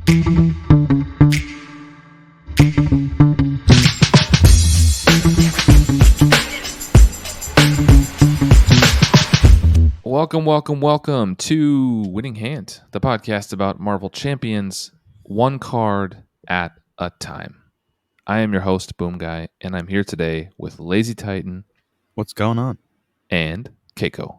Welcome to Winning Hand, the podcast about Marvel Champions, one card at a time. I am your host, Boom Guy, and I'm here today with Lazy Titan. What's going on? And Keiko.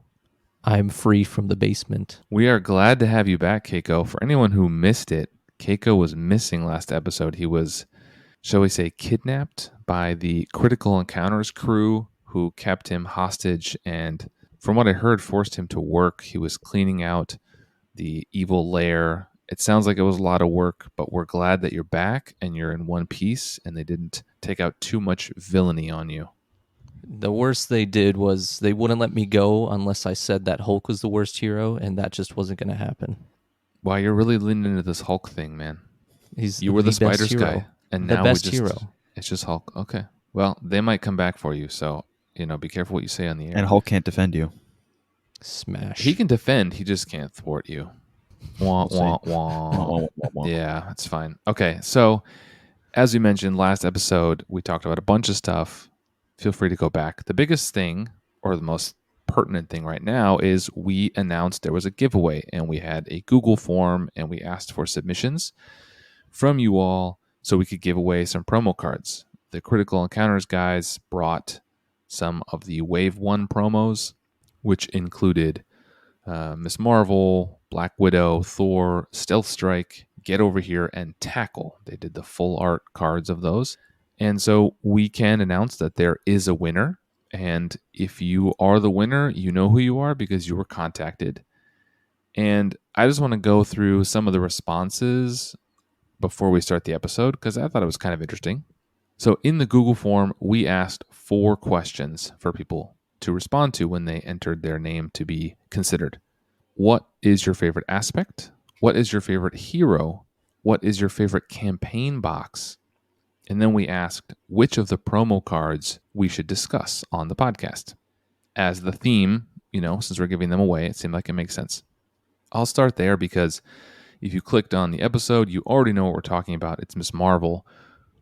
I'm free from the basement. We are glad to have you back, Keiko. For anyone who missed it, Keiko was missing last episode. He was, shall we say, kidnapped by the Critical Encounters crew who kept him hostage and, from what I heard, forced him to work. He was cleaning out the evil lair. It sounds like it was a lot of work, but we're glad that you're back and you're in one piece and they didn't take out too much villainy on you. The worst they did was they wouldn't let me go unless I said that Hulk was the worst hero, and that just wasn't going to happen. Wow, you're really leaning into this Hulk thing, man. You were the Spiders guy, and the now best hero. It's just Hulk. Okay, well, they might come back for you, so be careful what you say on the air. And Hulk can't defend you. Smash. He can defend, he just can't thwart you. Wah, wah, wah. Yeah, that's fine. Okay, so as we mentioned last episode, we talked about a bunch of stuff. Feel free to go back. The biggest thing, or the most pertinent thing right now, is we announced there was a giveaway, and we had a Google form, and we asked for submissions from you all so we could give away some promo cards. The Critical Encounters guys brought some of the Wave 1 promos, which included Ms. Marvel, Black Widow, Thor, Stealth Strike, Get Over Here, and Tackle. They did the full art cards of those. And so we can announce that there is a winner. And if you are the winner, you know who you are because you were contacted. And I just want to go through some of the responses before we start the episode because I thought it was kind of interesting. So in the Google form, we asked 4 questions for people to respond to when they entered their name to be considered. What is your favorite aspect? What is your favorite hero? What is your favorite campaign box? And then we asked which of the promo cards we should discuss on the podcast. As the theme, since we're giving them away, it seemed like it makes sense. I'll start there because if you clicked on the episode, you already know what we're talking about. It's Ms. Marvel,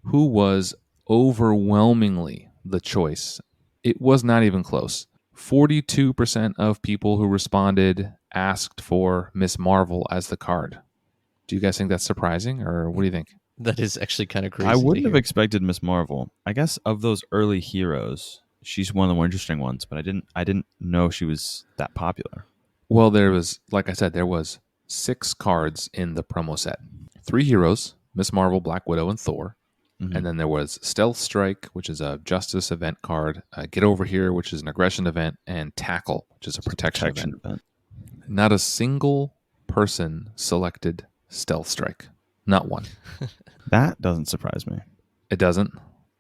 who was overwhelmingly the choice. It was not even close. 42% of people who responded asked for Ms. Marvel as the card. Do you guys think that's surprising, or what do you think? That is actually kind of crazy. I wouldn't have expected Ms. Marvel. I guess of those early heroes, she's one of the more interesting ones, but I didn't know she was that popular. Well, there was 6 cards in the promo set. 3 heroes, Ms. Marvel, Black Widow, and Thor. Mm-hmm. And then there was Stealth Strike, which is a Justice event card, Get Over Here, which is an aggression event, and Tackle, which is a protection event. Not a single person selected Stealth Strike. Not one. That doesn't surprise me. It doesn't?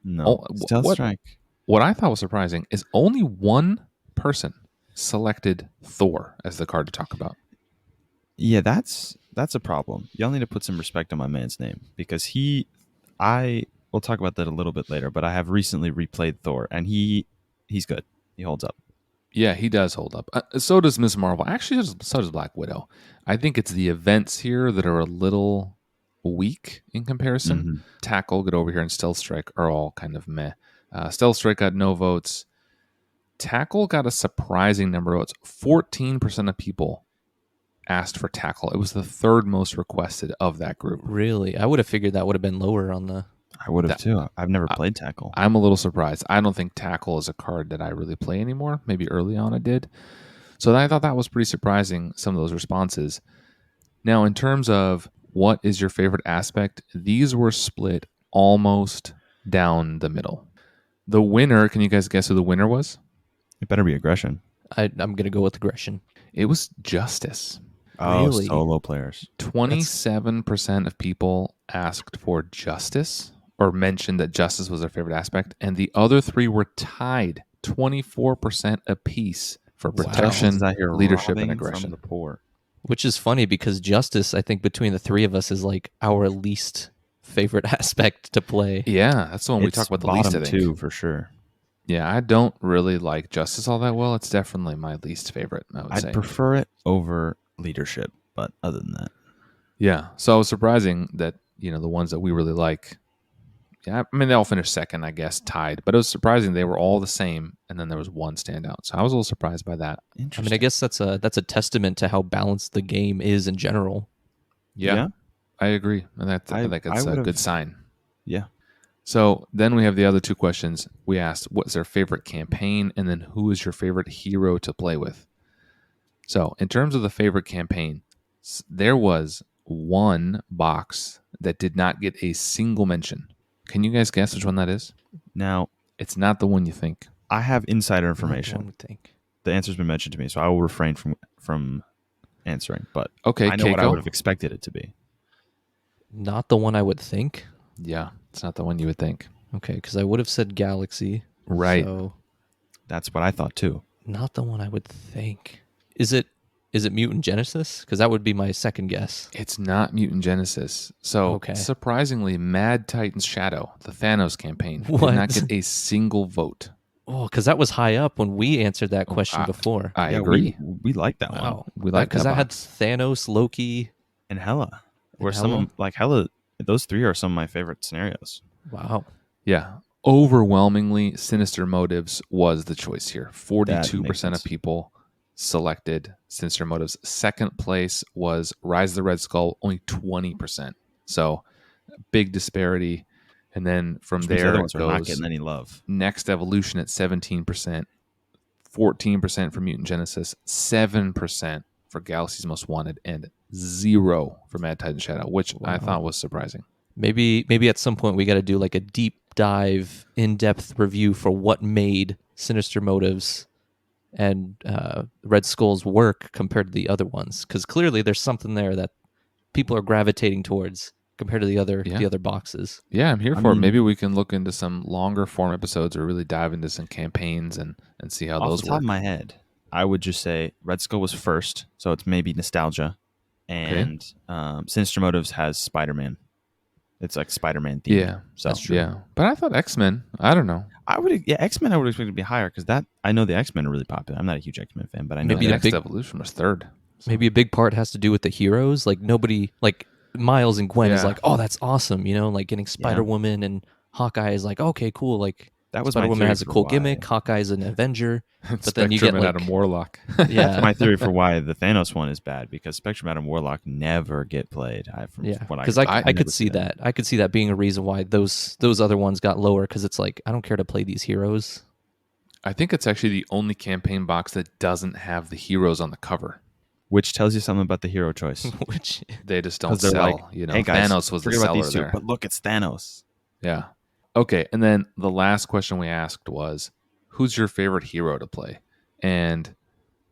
No. Stealth Strike. What I thought was surprising is only one person selected Thor as the card to talk about. Yeah, that's a problem. Y'all need to put some respect on my man's name because we'll talk about that a little bit later, but I have recently replayed Thor and he's good. He holds up. Yeah, he does hold up. So does Ms. Marvel. Actually, so does Black Widow. I think it's the events here that are a little weak in comparison. Mm-hmm. Tackle, Get Over Here, and Stealth Strike are all kind of meh. Stealth Strike got no votes. Tackle got a surprising number of votes. 14% of people asked for Tackle. It was the 3rd most requested of that group. Really? I would have figured that would have been lower on the... I would have too. I've never played Tackle. I'm a little surprised. I don't think Tackle is a card that I really play anymore. Maybe early on I did. So I thought that was pretty surprising, some of those responses. Now, in terms of what is your favorite aspect, these were split almost down the middle. The winner, can you guys guess who the winner was? It better be aggression. I'm going to go with aggression. It was Justice. Oh, really? Solo players. 27% of people asked for Justice or mentioned that Justice was their favorite aspect, and the other 3 were tied, 24% apiece for protection, leadership, and aggression. From the poor. Which is funny because Justice, I think, between the 3 of us is like our least favorite aspect to play. Yeah, that's the one we talk about the least, I think. Bottom 2 for sure. Yeah, I don't really like Justice all that well. It's definitely my least favorite, I would say. I'd prefer it over leadership, but other than that. Yeah. So it was surprising that, the ones that we really like, yeah, I mean, they all finished second, I guess, tied. But it was surprising they were all the same, and then there was one standout. So I was a little surprised by that. I Interesting. mean, I guess that's a testament to how balanced the game is in general. Yeah. I agree. And I think that's a good sign. Yeah. So then we have the other two questions. We asked, what's their favorite campaign? And then who is your favorite hero to play with? So in terms of the favorite campaign, there was one box that did not get a single mention. Can you guys guess which one that is? Now, it's not the one you think. I have insider information. One would think. The answer's been mentioned to me, so I will refrain from answering. But okay, I know Keiko? what I would have expected it to be. Not the one I would think. Yeah, it's not the one you would think. Okay, because I would have said Galaxy. Right. So that's what I thought too. Not the one I would think. Is it Mutant Genesis? Because that would be my second guess. It's not Mutant Genesis. So surprisingly, Mad Titan's Shadow, the Thanos campaign, did not get a single vote. Oh, because that was high up when we answered that question before. I agree. We like that one. We like that because I had Thanos, Loki, and Hela. Hela. Those three are some of my favorite scenarios. Wow. Yeah. Overwhelmingly, Sinister Motives was the choice here. 42% of people selected Sinister Motives. Second place was Rise of the Red Skull, only 20%. So big disparity. And then from there, the other ones are not getting any love. Next Evolution at 17%, 14% for Mutant Genesis, 7% for Galaxy's Most Wanted, and 0 for Mad Titan Shadow, which I thought was surprising. Maybe at some point we got to do like a deep dive, in-depth review for what made Sinister Motives and Red Skull's work compared to the other ones, because clearly there's something there that people are gravitating towards compared to the other boxes. Yeah, I'm here for it. Maybe we can look into some longer form episodes or really dive into some campaigns and see how those work. Off the top of my head, I would just say Red Skull was first, so it's maybe nostalgia, and Sinister Motives has Spider-Man. It's like Spider-Man themed. Yeah, so that's true. Yeah, but I thought X-Men. I don't know. X-Men I would expect to be higher because I know the X-Men are really popular. I'm not a huge X-Men fan, but I know maybe Next Evolution was third. So. Maybe a big part has to do with the heroes. Like nobody, like Miles and Gwen is like, oh, that's awesome. Like getting Spider-Woman and Hawkeye is like, okay, cool. Like that was Spider-Woman has a cool gimmick. Hawkeye's an Avenger. But then you get like Adam Warlock. Yeah, that's my theory for why the Thanos one is bad, because Spectrum Adam Warlock never get played. Because I could see that. I could see that being a reason why those other ones got lower, because it's like I don't care to play these heroes. I think it's actually the only campaign box that doesn't have the heroes on the cover, which tells you something about the hero choice. Which they just don't sell. Like, hey guys, Thanos was the seller there. But look, it's Thanos. Yeah. Okay, and then the last question we asked was, who's your favorite hero to play? And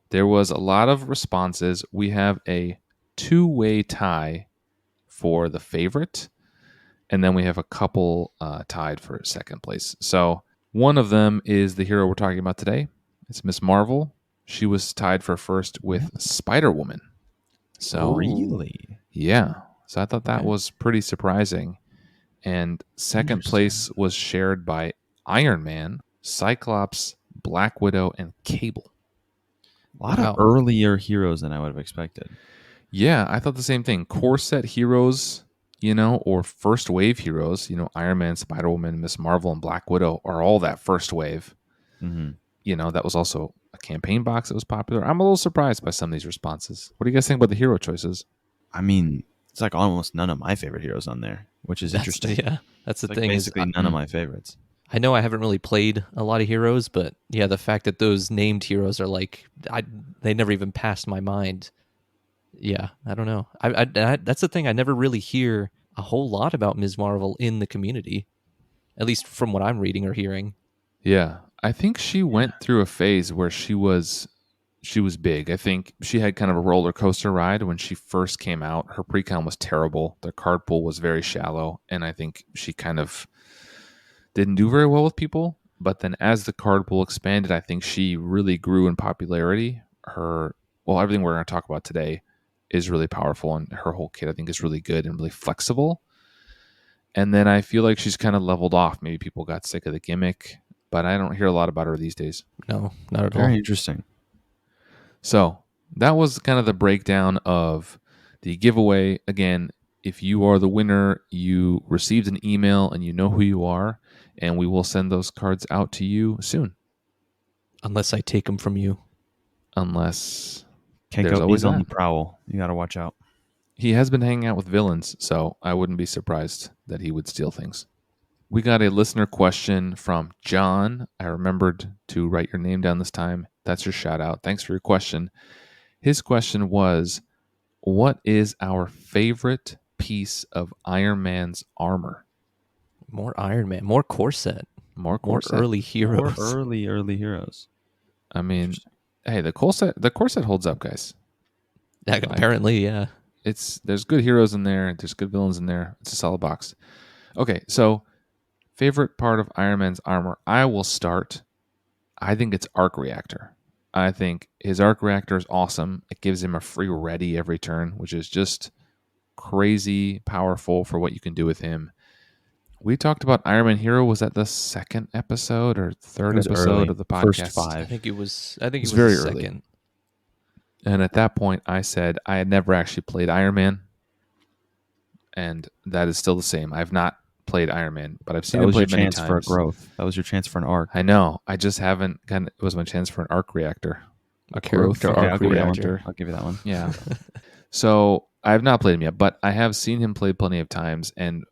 there was a lot of responses. We have a 2-way tie for the favorite, and then we have a couple tied for second place. So one of them is the hero we're talking about today. It's Miss Marvel. She was tied for first with Spider-Woman. So really? Yeah. So I thought that was pretty surprising. And second place was shared by Iron Man, Cyclops, Black Widow, and Cable. A lot of earlier heroes than I would have expected. Yeah, I thought the same thing. Core set heroes, or first wave heroes, Iron Man, Spider-Woman, Miss Marvel, and Black Widow are all that first wave. Mm-hmm. That was also a campaign box that was popular. I'm a little surprised by some of these responses. What do you guys think about the hero choices? I mean, it's like almost none of my favorite heroes on there, which is interesting. Yeah, that's the thing. Basically, none of my favorites. I know I haven't really played a lot of heroes, but yeah, the fact that those named heroes are like, they never even passed my mind. Yeah, I don't know. I that's the thing. I never really hear a whole lot about Ms. Marvel in the community, at least from what I'm reading or hearing. Yeah, I think she went through a phase where she was big. I think she had kind of a roller coaster ride when she first came out. Her pre-con was terrible. Their card pool was very shallow, and I think she kind of didn't do very well with people. But then as the card pool expanded, I think she really grew in popularity. Everything we're going to talk about today is really powerful, and her whole kit I think is really good and really flexible. And then I feel like she's kind of leveled off. Maybe people got sick of the gimmick, but I don't hear a lot about her these days. No, not at all. Very interesting. So that was kind of the breakdown of The giveaway, again, if you are the winner, you received an email and you know who you are, and we will send those cards out to you soon. Unless I take them from you. Unless Keiko is on the prowl. You got to watch out. He has been hanging out with villains, so I wouldn't be surprised that he would steal things. We got a listener question from John. I remembered to write your name down this time. That's your shout out. Thanks for your question. His question was, what is our favorite piece of Iron Man's armor? More Iron Man, more corset. More corset. More early heroes. More early heroes. I mean, hey, the corset holds up, guys. Apparently, yeah. There's good heroes in there. There's good villains in there. It's a solid box. Okay, so favorite part of Iron Man's armor. I will start. I think it's arc reactor. I think his arc reactor is awesome. It gives him a free ready every turn, which is just crazy powerful for what you can do with him. We talked about Iron Man Hero. Was that the second episode or third episode of the podcast? First 5. I think it was very the early. second. And at that point, I said I had never actually played Iron Man, and that is still the same. I've not played Iron Man, but I've seen him played many times. That was your chance for growth. That was your chance for an arc. I know. I just haven't gotten. It was my chance for an arc reactor. A character arc reactor. I'll give you that one. Yeah. So I have not played him yet, but I have seen him play plenty of times, and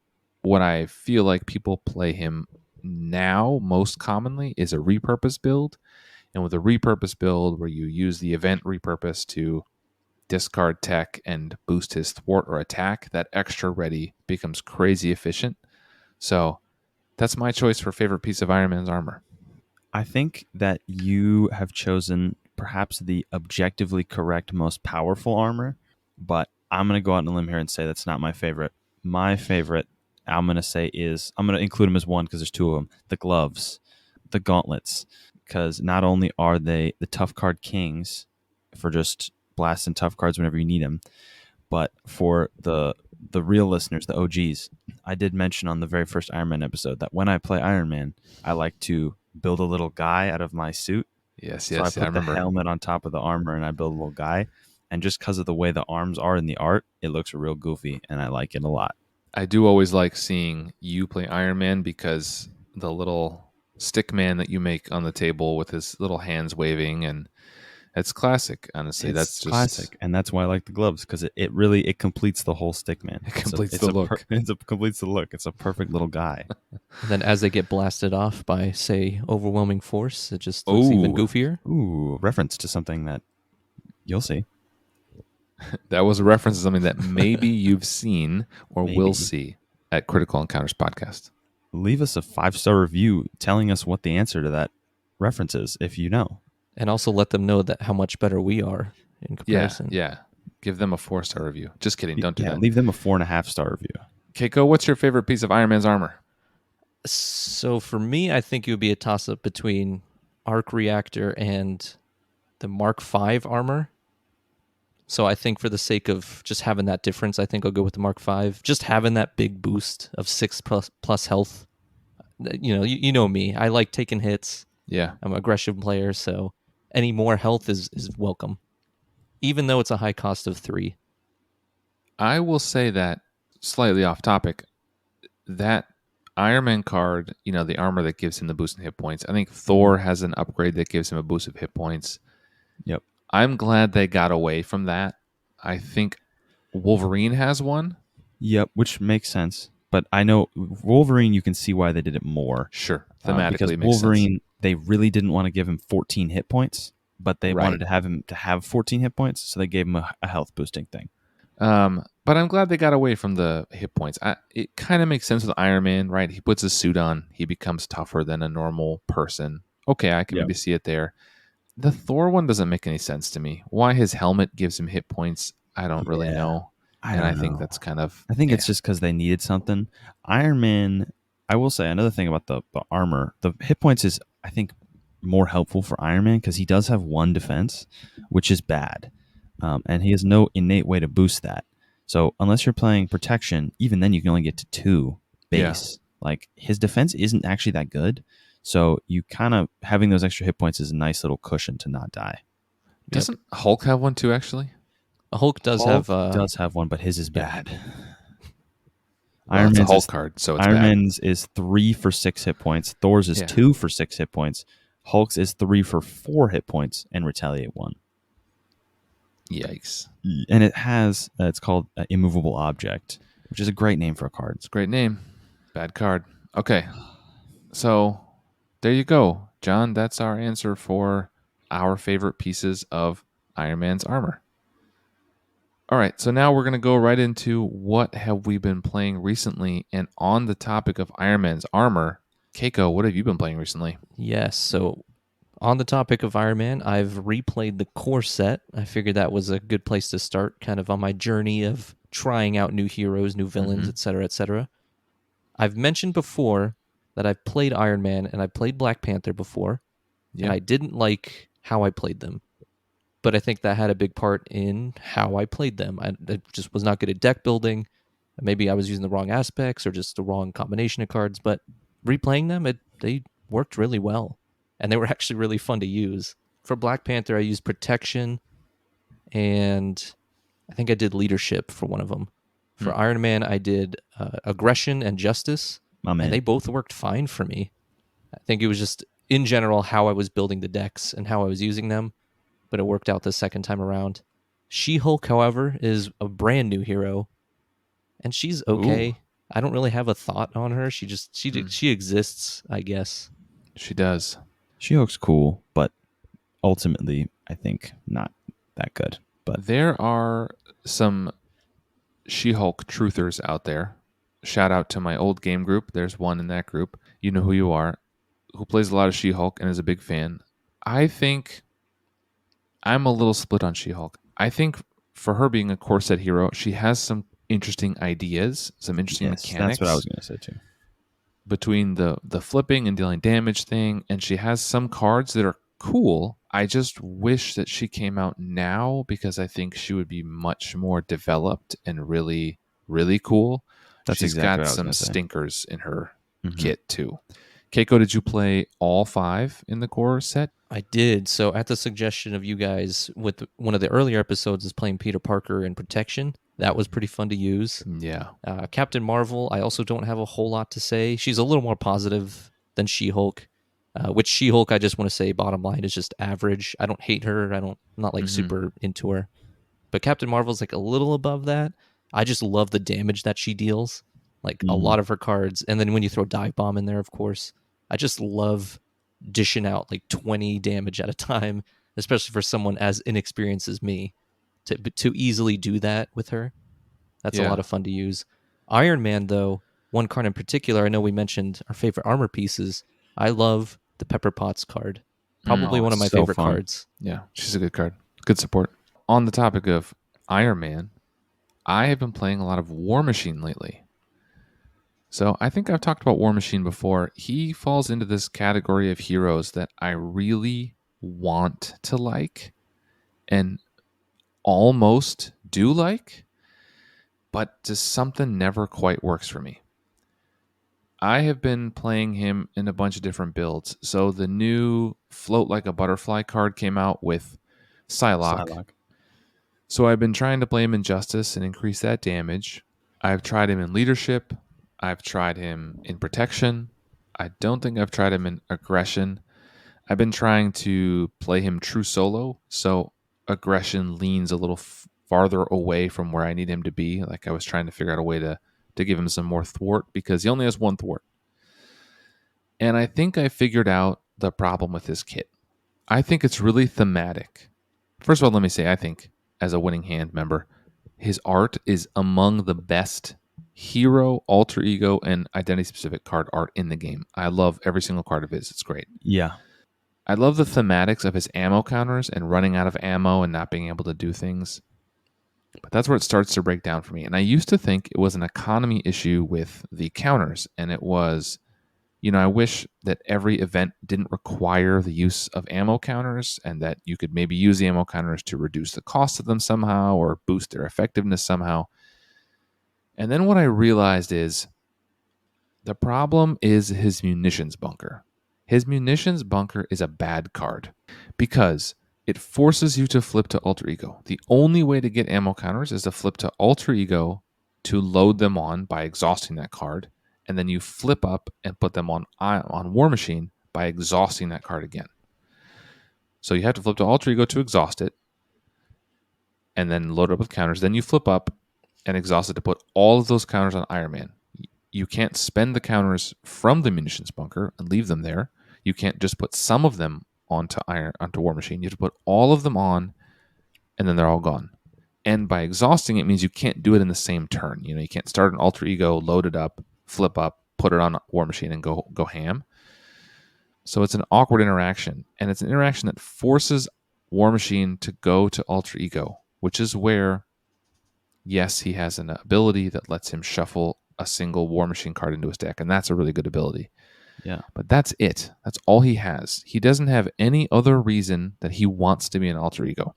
what I feel like people play him now most commonly is a repurpose build. And with a repurpose build where you use the event repurpose to discard tech and boost his thwart or attack, that extra ready becomes crazy efficient. So that's my choice for favorite piece of Iron Man's armor. I think that you have chosen perhaps the objectively correct, most powerful armor, but I'm going to go out on a limb here and say that's not my favorite. My favorite, I'm going to say is, I'm going to include them as one because there's 2 of them, the gloves, the gauntlets, because not only are they the tough card kings for just blasting tough cards whenever you need them, but for the real listeners, the OGs, I did mention on the very first Iron Man episode that when I play Iron Man, I like to build a little guy out of my suit. Yes, so I put the helmet on top of the armor and I build a little guy. And just because of the way the arms are in the art, it looks real goofy, and I like it a lot. I do always like seeing you play Iron Man because the little stick man that you make on the table with his little hands waving, and it's classic. Honestly, that's just classic, and that's why I like the gloves, because it really completes the whole stick man. It completes the look. Completes the look. It's a perfect little guy. And then as they get blasted off by, say, overwhelming force, it just looks even goofier. Ooh, reference to something that you'll see. That was a reference to something that maybe you've seen or will see at Critical Encounters Podcast. Leave us a 5-star review telling us what the answer to that reference is, if you know. And also let them know that how much better we are in comparison. Yeah. Give them a 4-star review. Just kidding. Don't do that. Leave them a 4.5-star review. Keiko, what's your favorite piece of Iron Man's armor? So for me, I think it would be a toss-up between Arc Reactor and the Mark V armor. So I think for the sake of just having that difference, I think I'll go with the Mark V. Just having that big boost of 6+ health. You know me. I like taking hits. Yeah. I'm an aggressive player, so any more health is welcome, even though it's a high cost of 3. I will say that, slightly off topic, that Iron Man card, the armor that gives him the boost in hit points. I think Thor has an upgrade that gives him a boost of hit points. Yep. I'm glad they got away from that. I think Wolverine has one. Yep, which makes sense. But I know Wolverine, you can see why they did it more. Sure. Thematically because makes Wolverine, sense. They really didn't want to give him 14 hit points, but they wanted to have him to have 14 hit points, so they gave him a health boosting thing. But I'm glad they got away from the hit points. It kind of makes sense with Iron Man, right? He puts a suit on. He becomes tougher than a normal person. Okay, I can maybe see it there. The Thor one doesn't make any sense to me. Why his helmet gives him hit points, I don't really know. I think that's kind of... I think it's just because they needed something. Iron Man, I will say another thing about the armor. The hit points is, I think, more helpful for Iron Man because he does have 1 defense, which is bad. And he has no innate way to boost that. So unless you're playing protection, even then you can only get to 2 base. Like, his defense isn't actually that good. So you kind of, having those extra hit points is a nice little cushion to not die. Doesn't Hulk have one too, actually? Hulk does Hulk have does have one, but his is yeah. bad. Well, it's a Hulk card, so it's Iron bad. Man's is 3 for 6 hit points. Thor's is 2 for 6 hit points. Hulk's is 3 for 4 hit points and retaliate 1. Yikes. And it has, it's called Immovable Object, which is a great name for a card. It's a great name. Bad card. Okay. So there you go, John. That's our answer for our favorite pieces of Iron Man's armor. All right. So now we're going to go right into what have we been playing recently. And on the topic of Iron Man's armor, Keiko, what have you been playing recently? Yes. So on the topic of Iron Man, I've replayed the core set. I figured that was a good place to start, kind of on my journey of trying out new heroes, new villains, etc., etc. I've mentioned before that I've played Iron Man and I played Black Panther before, and I didn't like how I played them. But I think that had a big part in how I played them. I just was not good at deck building. Maybe I was using the wrong aspects or just the wrong combination of cards, but replaying them, they worked really well. And they were actually really fun to use. For Black Panther, I used Protection, and I think I did Leadership for one of them. For Iron Man, I did Aggression and Justice, and they both worked fine for me. I think it was just, in general, how I was building the decks and how I was using them, but it worked out the second time around. She-Hulk, however, is a brand new hero, and she's okay. Ooh. I don't really have a thought on her. She exists, I guess. She does. She-Hulk's cool, but ultimately, I think not that good. But there are some She-Hulk truthers out there. Shout out to my old game group. There's one in that group. You know who you are, who plays a lot of She-Hulk and is a big fan. I think I'm a little split on She-Hulk. I think for her being a core set hero, she has some interesting ideas, some interesting mechanics. That's what I was going to say too. Between the flipping and dealing damage thing, and she has some cards that are cool. I just wish that she came out now because I think she would be much more developed and really, really cool. She's exactly got some stinkers in her kit too. Keiko, did you play all 5 in the core set? I did. So at the suggestion of you guys, with one of the earlier episodes is playing Peter Parker in Protection. That was pretty fun to use. Yeah. Captain Marvel, I also don't have a whole lot to say. She's a little more positive than She-Hulk. Which She-Hulk, I just want to say, bottom line, is just average. I don't hate her. I'm not like super into her. But Captain Marvel's like a little above that. I just love the damage that she deals. Like a lot of her cards. And then when you throw Dive Bomb in there, of course, I just love dishing out like 20 damage at a time, especially for someone as inexperienced as me, to easily do that with her. That's a lot of fun to use. Iron Man, though, one card in particular, I know we mentioned our favorite armor pieces. I love the Pepper Potts card. Probably one of my favorite cards. Yeah, she's a good card. Good support. On the topic of Iron Man, I have been playing a lot of War Machine lately. So I think I've talked about War Machine before. He falls into this category of heroes that I really want to like and almost do like, but just something never quite works for me. I have been playing him in a bunch of different builds. So the new Float Like a Butterfly card came out with Psylocke. So I've been trying to play him in Justice and increase that damage. I've tried him in Leadership. I've tried him in Protection. I don't think I've tried him in Aggression. I've been trying to play him true solo, so Aggression leans a little farther away from where I need him to be. Like I was trying to figure out a way to give him some more thwart because he only has one thwart. And I think I figured out the problem with this kit. I think it's really thematic. First of all, let me say, I think as a Winning Hand member, his art is among the best hero, alter ego, and identity-specific card art in the game. I love every single card of his. It's great. Yeah. I love the thematics of his ammo counters and running out of ammo and not being able to do things. But that's where it starts to break down for me. And I used to think it was an economy issue with the counters. And it was, I wish that every event didn't require the use of ammo counters and that you could maybe use the ammo counters to reduce the cost of them somehow or boost their effectiveness somehow. And then what I realized is the problem is his munitions bunker. His munitions bunker is a bad card because it forces you to flip to alter ego. The only way to get ammo counters is to flip to alter ego to load them on by exhausting that card, and then you flip up and put them on War Machine by exhausting that card again. So you have to flip to alter ego to exhaust it, and then load it up with counters. Then you flip up and exhaust it to put all of those counters on Iron Man. You can't spend the counters from the munitions bunker and leave them there. You can't just put some of them onto War Machine. You have to put all of them on, and then they're all gone. And by exhausting it means you can't do it in the same turn. You can't start an alter ego, load it up, flip up, put it on War Machine, and go ham. So it's an awkward interaction, and it's an interaction that forces War Machine to go to alter ego, which is where, yes, he has an ability that lets him shuffle a single War Machine card into his deck, and that's a really good ability. Yeah. But that's it. That's all he has. He doesn't have any other reason that he wants to be an alter ego.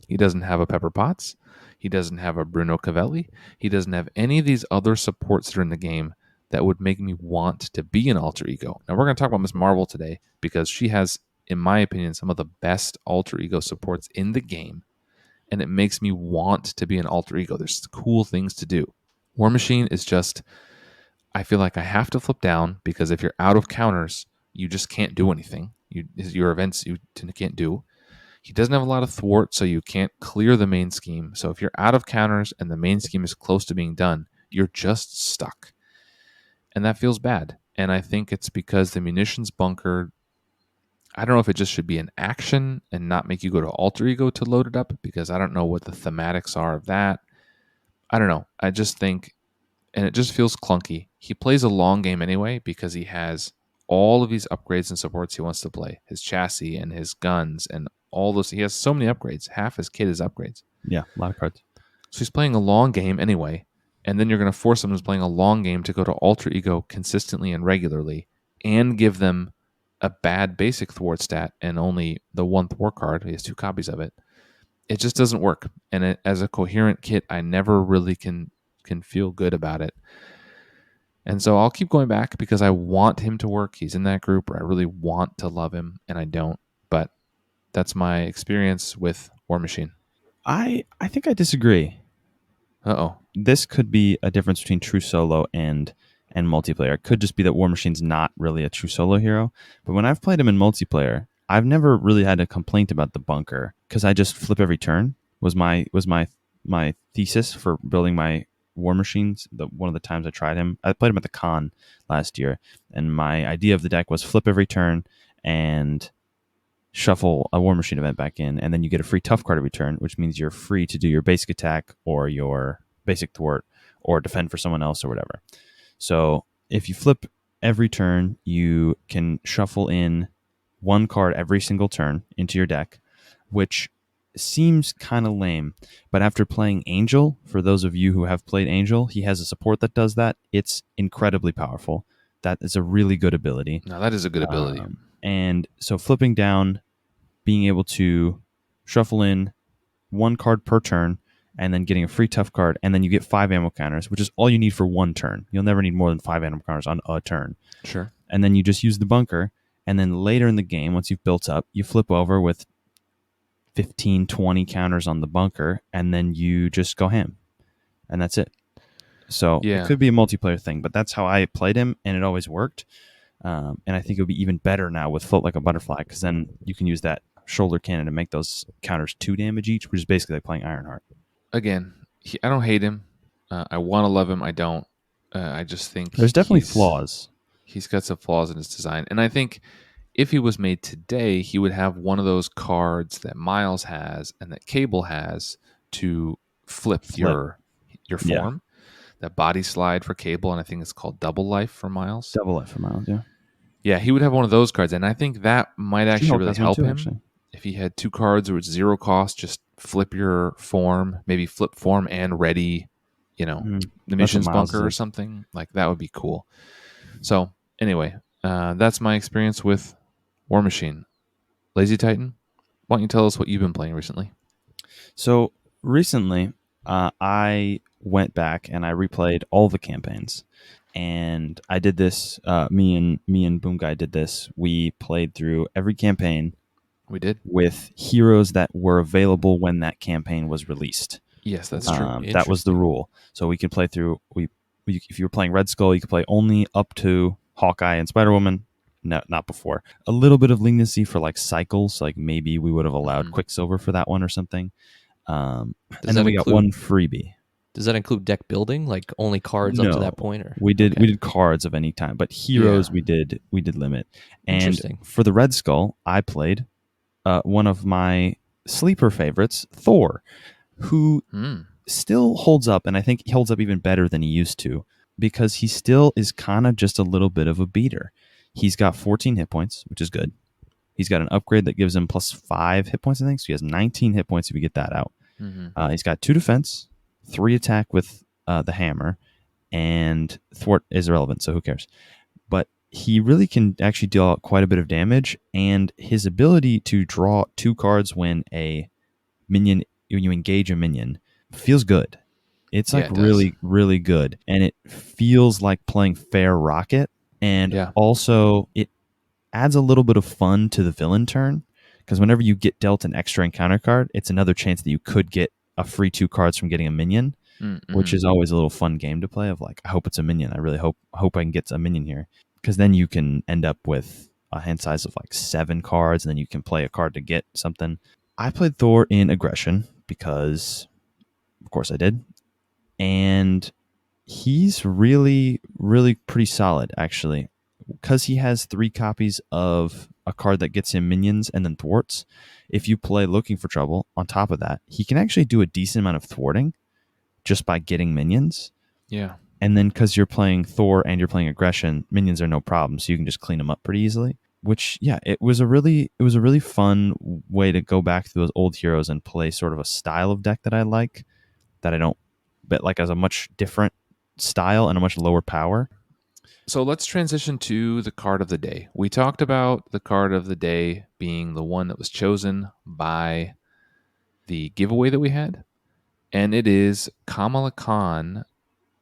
He doesn't have a Pepper Potts. He doesn't have a Bruno Cavelli. He doesn't have any of these other supports that are in the game that would make me want to be an alter ego. Now, we're going to talk about Miss Marvel today because she has, in my opinion, some of the best alter ego supports in the game, and it makes me want to be an alter ego. There's cool things to do. War Machine is just, I feel like I have to flip down because if you're out of counters, you just can't do anything. Your events you can't do. He doesn't have a lot of thwart, so you can't clear the main scheme. So if you're out of counters and the main scheme is close to being done, you're just stuck. And that feels bad. And I think it's because the munitions bunker, I don't know if it just should be an action and not make you go to alter ego to load it up, because I don't know what the thematics are of that. I don't know. I just think, and it just feels clunky. He plays a long game anyway because he has all of these upgrades and supports he wants to play. His chassis and his guns and all those. He has so many upgrades. Half his kit is upgrades. Yeah, a lot of cards. So he's playing a long game anyway, and then you're going to force someone who's playing a long game to go to alter ego consistently and regularly and give them a bad basic thwart stat and only the one thwart card. He has 2 copies of it. It just doesn't work. And as a coherent kit, I never really can feel good about it. And so I'll keep going back because I want him to work. He's in that group where I really want to love him, and I don't. But that's my experience with War Machine. I think I disagree. Uh-oh. This could be a difference between true solo and multiplayer. It could just be that War Machine's not really a true solo hero. But when I've played him in multiplayer, I've never really had a complaint about the bunker because I just flip every turn. Was my thesis for building my War Machines. One of the times I tried him, I played him at the con last year, and my idea of the deck was flip every turn and shuffle a War Machine event back in, and then you get a free tough card every turn, which means you're free to do your basic attack or your basic thwart or defend for someone else or whatever. So if you flip every turn, you can shuffle in 1 card every single turn into your deck, which seems kind of lame. But after playing Angel, for those of you who have played Angel, he has a support that does that. It's incredibly powerful. That is a really good ability. No, that is a good ability. And so flipping down, being able to shuffle in 1 card per turn, and then getting a free tough card, and then you get 5 ammo counters, which is all you need for 1 turn. You'll never need more than 5 ammo counters on a turn. Sure. And then you just use the bunker, and then later in the game, once you've built up, you flip over with 15, 20 counters on the bunker, and then you just go ham. And that's it. So It could be a multiplayer thing, but that's how I played him, and it always worked. And I think it would be even better now with Float Like a Butterfly, because then you can use that shoulder cannon to make those counters 2 damage each, which is basically like playing Ironheart. Again, I don't hate him. I want to love him. I don't. I just think there's definitely flaws. He's got some flaws in his design. And I think if he was made today, he would have one of those cards that Miles has and that Cable has to flip. your form. Yeah. That body slide for Cable, and I think it's called Double Life for Miles. Double Life for Miles, yeah. Yeah, he would have one of those cards, and I think that might actually really help him. Actually. If he had 2 cards where it's 0 cost, just flip your form, maybe flip form and ready, the missions bunker or something. Like, that would be cool. So anyway, that's my experience with War Machine. Lazy Titan, why don't you tell us what you've been playing recently? So recently, I went back and I replayed all the campaigns. And I did this, me and Boom Guy did this. We played through every campaign We did. with heroes that were available when that campaign was released. Yes, that's true. That was the rule. So we could play through. If you were playing Red Skull, you could play only up to Hawkeye and Spider Woman. No, not before. A little bit of leniency for like cycles. Like maybe we would have allowed Quicksilver for that one or something. And then we got one freebie. Does that include deck building, like only cards up to that point? Or we did cards of any time, but heroes we did limit. And for the Red Skull, I played one of my sleeper favorites, Thor, who still holds up, and I think he holds up even better than he used to, because he still is kind of just a little bit of a beater. He's got 14 hit points, which is good. He's got an upgrade that gives him plus 5 hit points, I think, so he has 19 hit points if you get that out. He's got 2 defense, 3 attack with the hammer, and thwart is irrelevant, so who cares? But he really can actually deal out quite a bit of damage, and his ability to draw 2 cards when you engage a minion feels good. It's like really, really good, and it feels like playing fair Rocket, and also it adds a little bit of fun to the villain turn, because whenever you get dealt an extra encounter card, it's another chance that you could get a free 2 cards from getting a minion, which is always a little fun game to play. Of like, I hope it's a minion. I really hope I can get a minion here, because then you can end up with a hand size of like 7 cards, and then you can play a card to get something. I played Thor in Aggression because, of course, I did, and he's really, really pretty solid actually, because he has 3 copies of a card that gets him minions and then thwarts. If you play Looking for Trouble on top of that, he can actually do a decent amount of thwarting just by getting minions. Yeah. And then because you're playing Thor and you're playing Aggression, minions are no problem, so you can just clean them up pretty easily. Which, it was a really fun way to go back to those old heroes and play sort of a style of deck that I like, that I don't, but like as a much different style and a much lower power. So let's transition to the card of the day. We talked about the card of the day being the one that was chosen by the giveaway that we had, and it is Kamala Khan,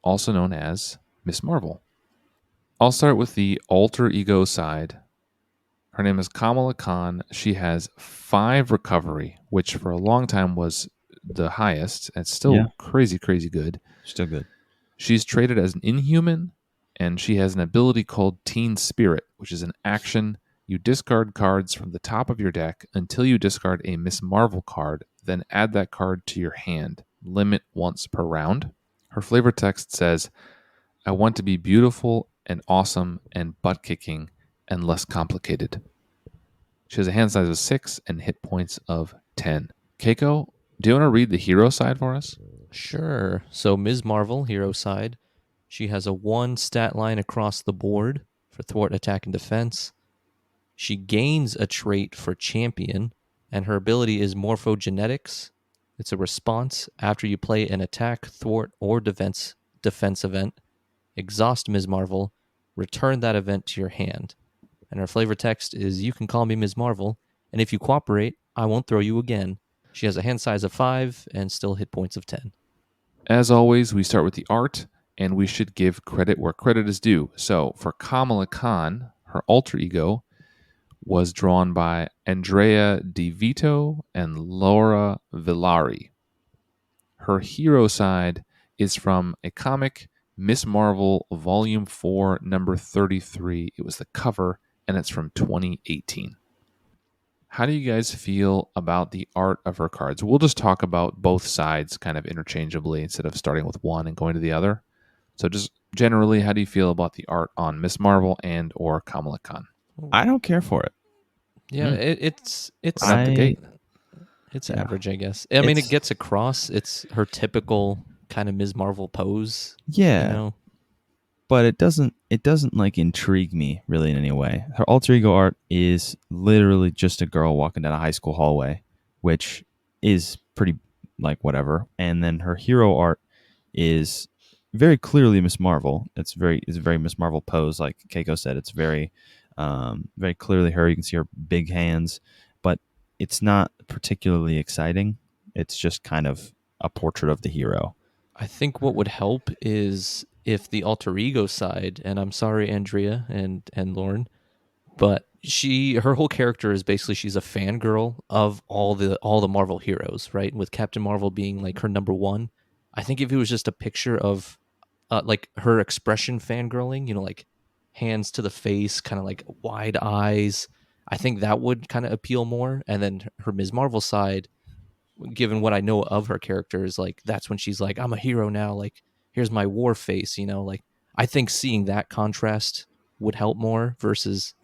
also known as Miss Marvel. I'll start with the alter ego side. Her name is Kamala Khan. She has 5 recovery, which for a long time was the highest. It's still crazy, crazy good. Still good. She's traded as an Inhuman, and she has an ability called Teen Spirit, which is an action. You discard cards from the top of your deck until you discard a Miss Marvel card, then add that card to your hand. Limit once per round. Her flavor text says, I want to be beautiful and awesome and butt-kicking and less complicated. She has a hand size of 6 and hit points of 10. Keiko, do you want to read the hero side for us? Sure. So Ms. Marvel, hero side, she has a 1 stat line across the board for thwart, attack, and defense. She gains a trait for champion, and her ability is morphogenetics. It's a response after you play an attack, thwart, or defense event. Exhaust Ms. Marvel, return that event to your hand. And her flavor text is, you can call me Ms. Marvel, and if you cooperate, I won't throw you again. She has a hand size of 5 and still hit points of 10. As always, we start with the art, and we should give credit where credit is due. So for Kamala Khan, her alter ego was drawn by Andrea Di Vito and Laura Villari. Her hero side is from a comic, Miss Marvel Volume 4, number 33. It was the cover, and it's from 2018. How do you guys feel about the art of her cards? We'll just talk about both sides kind of interchangeably instead of starting with one and going to the other. So just generally, how do you feel about the art on Miss Marvel and or Kamala Khan? I don't care for it. Yeah, it's out the gate. It's average, I guess. I mean, it gets across. It's her typical kind of Ms. Marvel pose. Yeah. You know? But it doesn't like intrigue me really in any way. Her alter ego art is literally just a girl walking down a high school hallway, which is pretty like whatever. And then her hero art is very clearly Miss Marvel. It's a very Miss Marvel pose, like Keiko said. It's very very clearly her. You can see her big hands, but it's not particularly exciting. It's just kind of a portrait of the hero. I think what would help is if the alter ego side, and I'm sorry, Andrea and Lauren, But her whole character is basically she's a fangirl of all the Marvel heroes, right? With Captain Marvel being like her number one. I think if it was just a picture of like her expression fangirling, like hands to the face, kind of like wide eyes, I think that would kind of appeal more. And then her Ms. Marvel side, given what I know of her character, is like that's when she's like, I'm a hero now, like here's my war face, like I think seeing that contrast would help more versus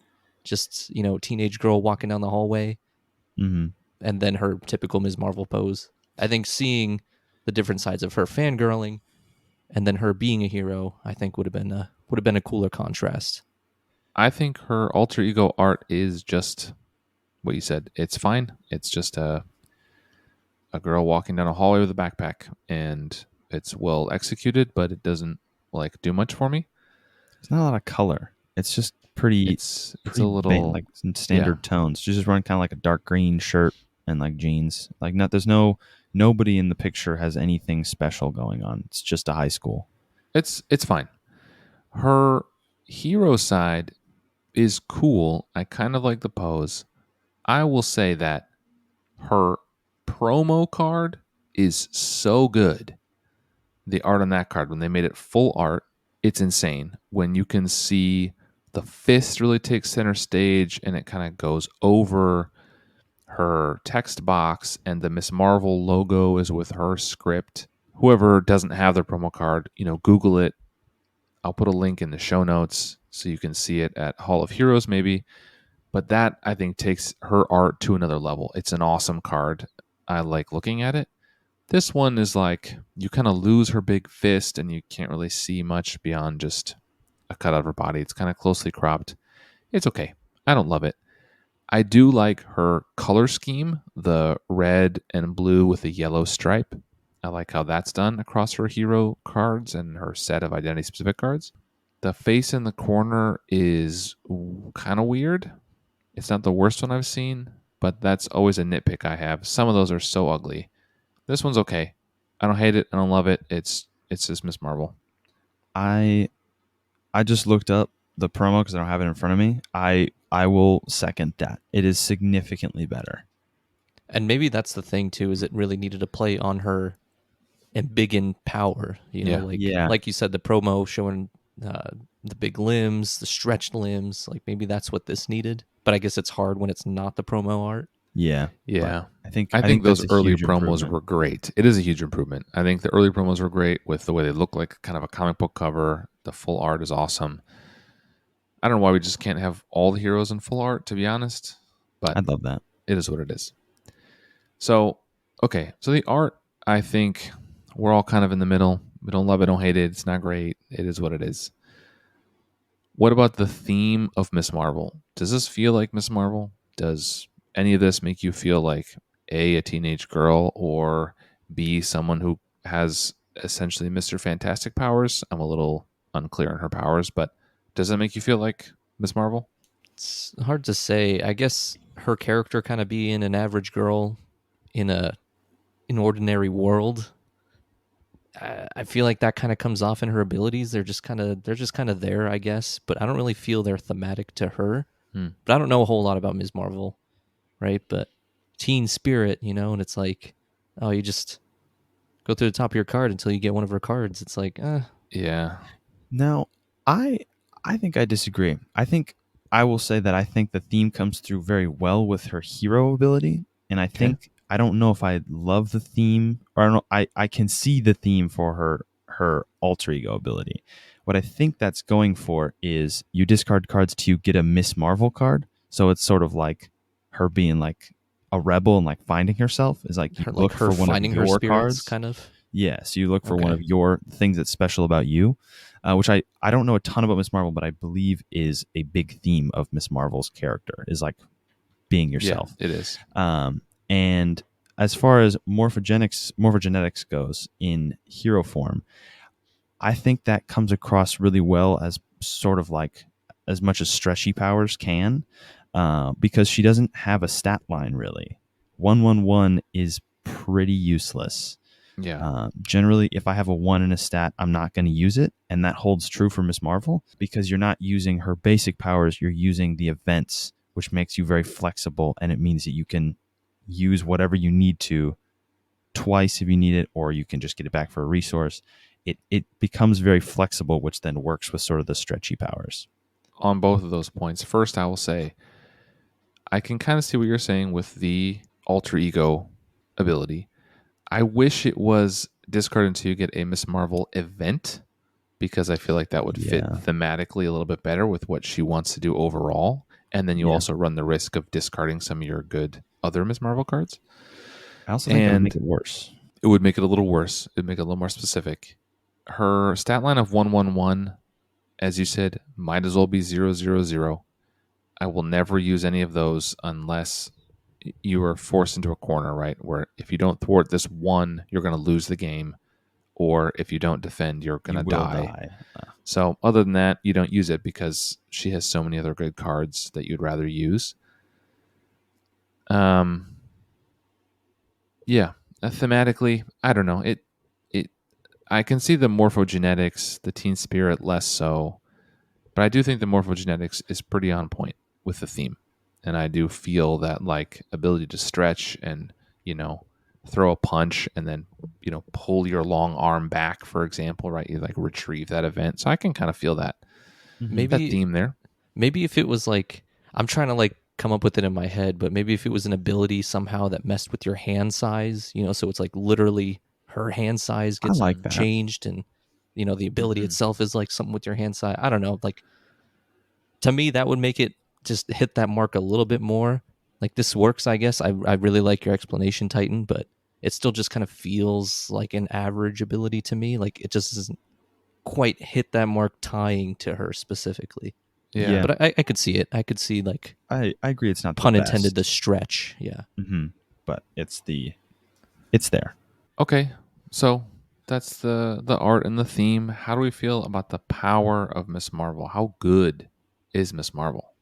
just teenage girl walking down the hallway Mm-hmm. and then her typical Ms. Marvel pose. I think seeing the different sides of her fangirling and then her being a hero, I think would have been a cooler contrast. I think her alter ego art is just what you said. It's fine. It's just a girl walking down a hallway with a backpack, and it's well executed, but it doesn't like do much for me. It's not a lot of color. It's just pretty It's a little like standard tones. She's just wearing kind of like a dark green shirt and like jeans. Like there's nobody in the picture has anything special going on. It's just a high school. It's fine. Her hero side is cool. I kind of like the pose. I will say that her promo card is so good. The art on that card, when they made it full art, it's insane. When you can see the fist really takes center stage and it kind of goes over her text box, and the Miss Marvel logo is with her script. Whoever doesn't have their promo card, Google it. I'll put a link in the show notes so you can see it at Hall of Heroes maybe. But that, I think, takes her art to another level. It's an awesome card. I like looking at it. This one is like you kind of lose her big fist and you can't really see much beyond just a cutout of her body. It's kind of closely cropped. It's okay. I don't love it. I do like her color scheme, the red and blue with a yellow stripe. I like how that's done across her hero cards and her set of identity specific cards. The face in the corner is kind of weird. It's not the worst one I've seen, but that's always a nitpick I have. Some of those are so ugly. This one's okay. I don't hate it. I don't love it. It's just Miss Marvel. I just looked up the promo because I don't have it in front of me. I will second that. It is significantly better. And maybe that's the thing too, is it really needed to play on her embiggen power. Like you said, the promo showing the big limbs, the stretched limbs. Like maybe that's what this needed. But I guess it's hard when it's not the promo art. Yeah. I think those early promos were great. It is a huge improvement. I think the early promos were great with the way they look like kind of a comic book cover. The full art is awesome. I don't know why we just can't have all the heroes in full art, to be honest. But I'd love that. It is what it is. So, okay. So the art, I think we're all kind of in the middle. We don't love it, don't hate it. It's not great. It is what it is. What about the theme of Miss Marvel? Does this feel like Miss Marvel? Does any of this make you feel like A, a teenage girl, or B, someone who has essentially Mr. Fantastic powers? I'm a little unclear on her powers, but does that make you feel like Miss Marvel? It's hard to say. I guess her character kind of being an average girl in an ordinary world. I feel like that kind of comes off in her abilities. They're just kind of there, I guess. But I don't really feel they're thematic to her. But I don't know a whole lot about Ms. Marvel, right? But teen spirit, and it's like, oh, you just go through the top of your card until you get one of her cards. It's like, yeah. Now, I think I disagree. I will say that I think the theme comes through very well with her hero ability, and I think I don't know if I love the theme, or I don't know. I can see the theme for her alter ego ability. What I think that's going for is you discard cards to get a Miss Marvel card, so it's sort of like her being like a rebel and like finding herself is like you look for one of your cards, kind of. Yeah, so you look for one of your things that's special about you, which I don't know a ton about Miss Marvel, but I believe is a big theme of Miss Marvel's character is like being yourself. Yeah, it is. And as far as morphogenetics goes in hero form, I think that comes across really well as sort of like as much as stretchy powers can, because she doesn't have a stat line really. 111 is pretty useless. Yeah. Generally, if I have a 1 in a stat, I'm not going to use it. And that holds true for Miss Marvel because you're not using her basic powers. You're using the events, which makes you very flexible. And it means that you can use whatever you need to twice if you need it, or you can just get it back for a resource. It becomes very flexible, which then works with sort of the stretchy powers. On both of those points, first, I will say I can kind of see what you're saying with the alter ego ability. I wish it was discard until you get a Miss Marvel event, because I feel like that would fit Yeah. thematically a little bit better with what she wants to do overall. And then you Yeah. also run the risk of discarding some of your good other Miss Marvel cards. I also think that would make it worse. It would make it a little worse. It would make it a little more specific. Her stat line of 111, as you said, might as well be 000. I will never use any of those unless you are forced into a corner, right? Where if you don't thwart this one, you're going to lose the game. Or if you don't defend, you're going to die. So other than that, you don't use it because she has so many other good cards that you'd rather use. Yeah, thematically, I don't know. I can see the morphogenetics, the teen spirit less so, but I do think the morphogenetics is pretty on point with the theme. And I do feel that like ability to stretch and, throw a punch and then, pull your long arm back, for example, right? You like retrieve that event. So I can kind of feel that that theme there. Maybe if it was like, I'm trying to like come up with it in my head, but maybe if it was an ability somehow that messed with your hand size, so it's like literally her hand size gets changed, and the ability itself is like something with your hand size. I don't know. Like, to me, that would make it just hit that mark a little bit more. Like, this works, I guess. I really like your explanation, Titan, but it still just kind of feels like an average ability to me. Like, it just doesn't quite hit that mark tying to her specifically. Yeah. But I could see it. I could see, like, I agree. It's not pun the intended, the best. stretch. Yeah. But it's there. Okay. So that's the art and the theme. How do we feel about the power of Miss Marvel? How good is Miss Marvel?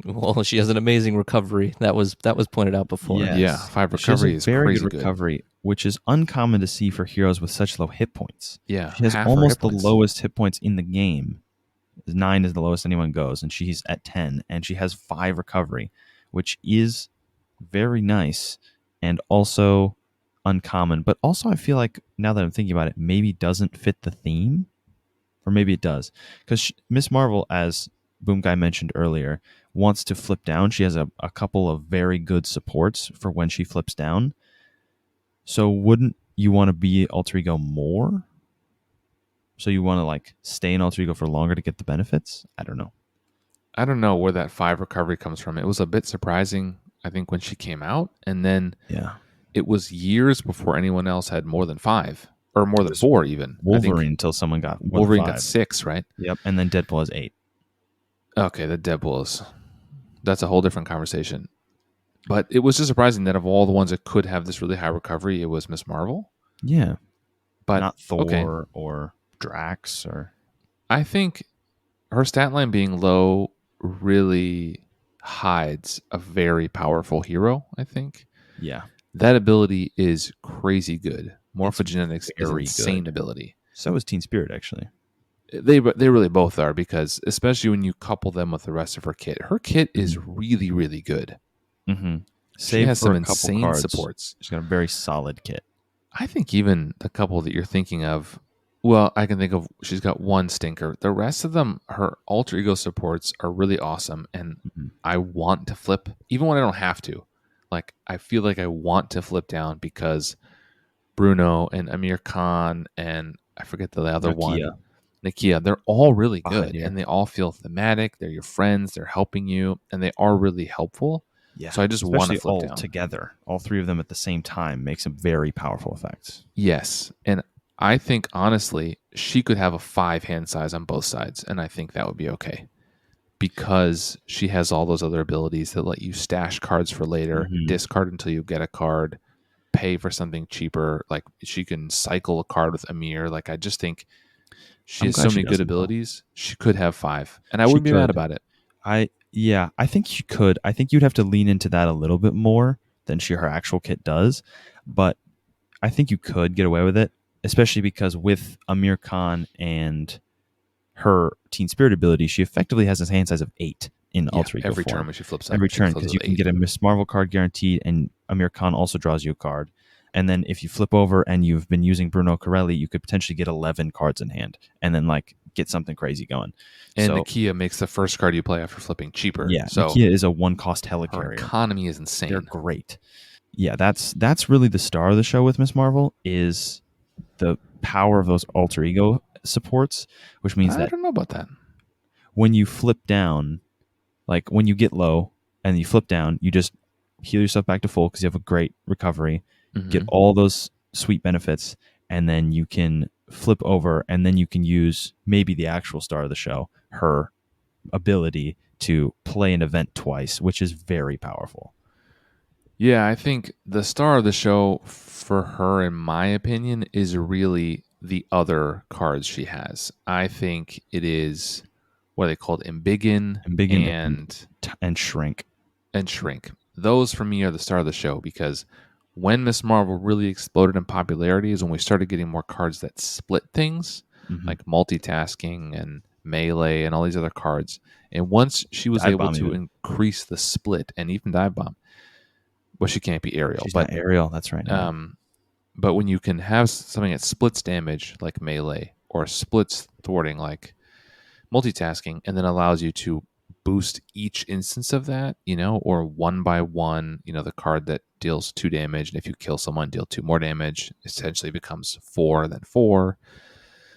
Well, she has an amazing recovery. That was pointed out before. Yes. Yeah, 5 recovery she has a is very crazy good recovery, which is uncommon to see for heroes with such low hit points. Yeah, she has half her almost hit the points. lowest hit points in the game. 9 is the lowest anyone goes, and she's at 10, and she has 5 recovery, which is very nice and also uncommon. But also, I feel like now that I'm thinking about it, maybe doesn't fit the theme, or maybe it does, because Miss Marvel, as Boom Guy mentioned earlier, wants to flip down. She has a couple of very good supports for when she flips down. So wouldn't you want to be alter ego more? So you want to like stay in alter ego for longer to get the benefits? I don't know. I don't know where that 5 recovery comes from. It was a bit surprising, I think, when she came out, and then it was years before anyone else had more than 5 or more than 4 even. Wolverine until someone got Wolverine got 6, right? Yep, and then Deadpool has 8. Okay, the Deadpool that's a whole different conversation. But it was just surprising that of all the ones that could have this really high recovery, it was Miss Marvel. Yeah, but not Thor or Drax. Or I think her stat line being low really hides a very powerful hero. I think. Yeah, that ability is crazy good. Morphogenetics is insane good ability. So is Teen Spirit, actually. They really both are, because especially when you couple them with the rest of her kit is really, really good. She has some insane supports. She's got a very solid kit. I think even the couple that you're thinking of, well, I can think of, she's got one stinker. The rest of them, her alter ego supports are really awesome, and I want to flip, even when I don't have to. Like, I feel like I want to flip down because Bruno and Amir Khan and I forget the other one, Nakia, they're all really good, and they all feel thematic. They're your friends. They're helping you, and they are really helpful. Yeah. So I just want to flip all down. Together. All 3 of them at the same time makes a very powerful effect. Yes. And I think, honestly, she could have a 5 hand size on both sides, and I think that would be okay. Because she has all those other abilities that let you stash cards for later, discard until you get a card, pay for something cheaper. Like, she can cycle a card with Amir. Like, I just think she has so many good abilities. She could have 5, and I wouldn't be mad about it. I think you could. I think you'd have to lean into that a little bit more than her actual kit does. But I think you could get away with it, especially because with Amir Khan and her Teen Spirit ability, she effectively has a hand size of 8 in Alter Ego every form. turn when she flips up. Every she turn, flips because you with can 8. get a Miss Marvel card guaranteed, and Amir Khan also draws you a card. And then if you flip over and you've been using Bruno Corelli, you could potentially get 11 cards in hand, and then like get something crazy going. And So, Nakia makes the first card you play after flipping cheaper. yeah, So Nakia is a 1-cost her helicarrier. economy is insane. They're great. Yeah, that's really the star of the show with Miss Marvel is the power of those alter ego supports, which means I that don't know about that. when you flip down, like when you get low and you flip down, you just heal yourself back to full because you have a great recovery, get all those sweet benefits, and then you can flip over, and then you can use maybe the actual star of the show, her ability to play an event twice, which is very powerful. Yeah, I think the star of the show for her, in my opinion, is really the other cards she has. I think it is what are they called? Embiggen and Shrink. And Shrink. Those for me are the star of the show because when Miss Marvel really exploded in popularity is when we started getting more cards that split things, like multitasking and melee and all these other cards. And once she was able to increase the split, and even Dive Bomb, well, she can't be aerial. She's not aerial, that's right. But when you can have something that splits damage like melee or splits thwarting like multitasking, and then allows you to boost each instance of that, or 1 by 1, the card that deals 2 damage, and if you kill someone, deal 2 more damage, essentially becomes 4, then 4.